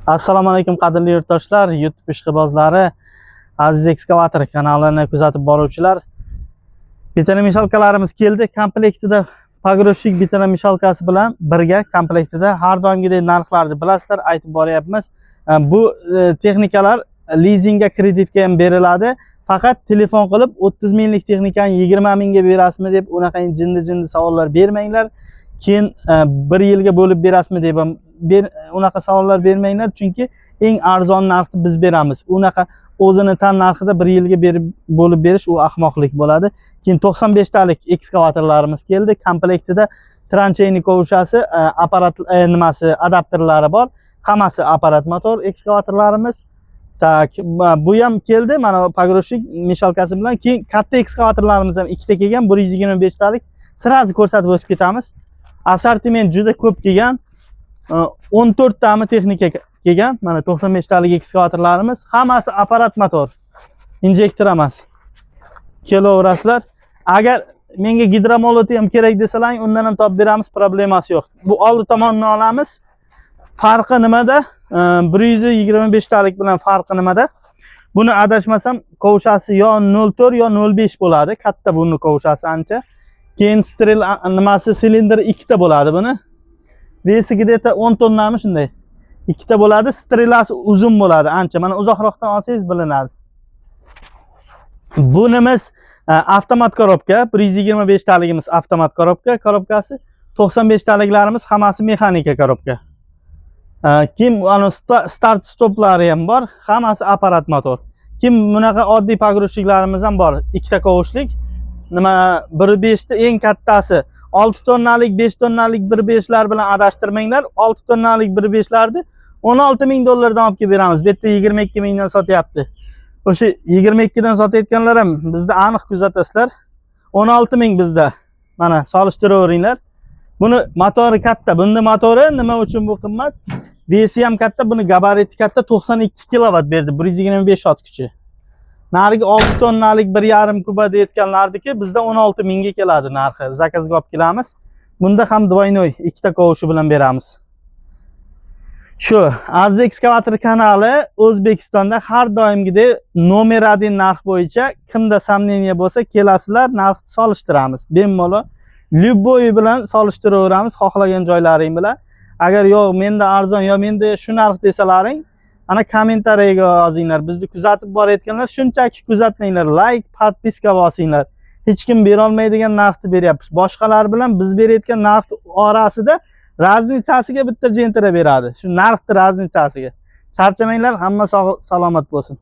Assalomu alaykum qadrli yurtdoshlar, YouTube ishqibozlari, aziz ekskavator kanalini kuzatib boruvchilar. Bitana mishalkalarimiz keldi. Komplektida pogrosshik bitana mishalkasi bilan birga komplektida har doimgidek narxlarni bilasizlar, aytib boryapmiz. Bu texnikalar lizingga, kreditga ham beriladi. Faqat telefon qilib 30 minglik texnikani 20 mingga berasizmi deb unaqa jindi savollar bermanglar. Keyin 1 yilga bo'lib berasizmi deb unaqa savollar bermanglar, chunki eng arzon narxni biz beramiz. Unaqa o'zini tan narxida 1 yilga bo'lib berish u ahmoqlik bo'ladi. Keyin 95 talik ekskavatorlarimiz keldi. Komplektida trancheyni kovushasi, apparat nimasi, adapterlari bor. Hammasi apparat motor ekskavatorlarimiz. Tak, bu ham keldi. Mana pogrosshik mishalkasi bilan. Keyin katta ekskavatorlarimiz ham ikkita kelgan, 125 talik. Sirazi ko'rsatib o'tib ketamiz. Assortiment juda ko'p kelgan. 14 tami texnika kelgan. Mana 95 talik ekskavatorlarimiz, hammasi apparat motor. Injektor emas. Kelaverasizlar. Agar menga gidromoloti ham kerak desalang, undan ham topib beramiz, problemasi yo'q. Bu oldi tomonini olamiz. Farqi nimada? 125 talik bilan farqi nimada? Buni adashmasam, kovushasi yo 04 yo 05 bo'ladi. Katta buni kovushasi ancha. Keyin strel nimasi silindr ikkita bo'ladi buni. Vesi где-то 10 tonnami shunday. Ikkita bo'ladi, strelasi uzun bo'ladi ancha. Mana uzoqroqdan olsangiz bilinadi. Bu nimiz avtomat korobka, 125 taligimiz avtomat korobka, korobkasi 95 taliklarimiz hammasi mexanika korobka. Kim ana start stoplari ham bor, hammasi apparat motor. Kim bunaqa oddiy pogrosshiklarimiz ham bor, ikkita kovushlik. Nima 1.5 ta eng kattasi 6 tonnalik, 5 tonnalik 1.5lar bilan adashtirmanglar. 6 tonnalik 1.5larni 16 ming dollardan olib kelib beramiz. Bu yerda 22 mingdan sotyapti. O'sha 22 dan sotayotganlar ham bizda aniq kuzatasizlar. 16 ming bizda. Mana solishtiraveringlar. Buni motori katta. Bunda motori nima uchun bu qimmat? Vesi ham katta, buni gabariti katta, 92 kilovat berdi, 125 ot kuchi. Narigi 6 tonnalik 1,5 kuba deyotganlarniki bizda 16 mingga keladi narxi. Zakazga olib kelamiz. Bunda ham dvoynoy ikkita kovushi bilan beramiz. Shu aziz ekskavator kanali O'zbekistonda har doimgidek nomer 1 narx bo'yicha kimda samneniya bo'lsa kelasizlar, narx solishtiramiz. Bemalol Lyuboy bilan solishtiraveramiz, xohlagan joylaring bilan. Agar yo'q, menda arzon yo menda shu narx desalaring, ana kommentariyaga yozinglar. Bizni kuzatib borayotganlar shunchaki kuzatmanglar, like, podpiska bosinglar. Hech kim bera olmaydigan narxni beryapmiz. Boshqalar bilan biz berayotgan narx orasida raznitsasiga bitta jentira beradi. Shu narxni raznitsasiga. Charchamanglar, hamma sog' salomat bo'lsin.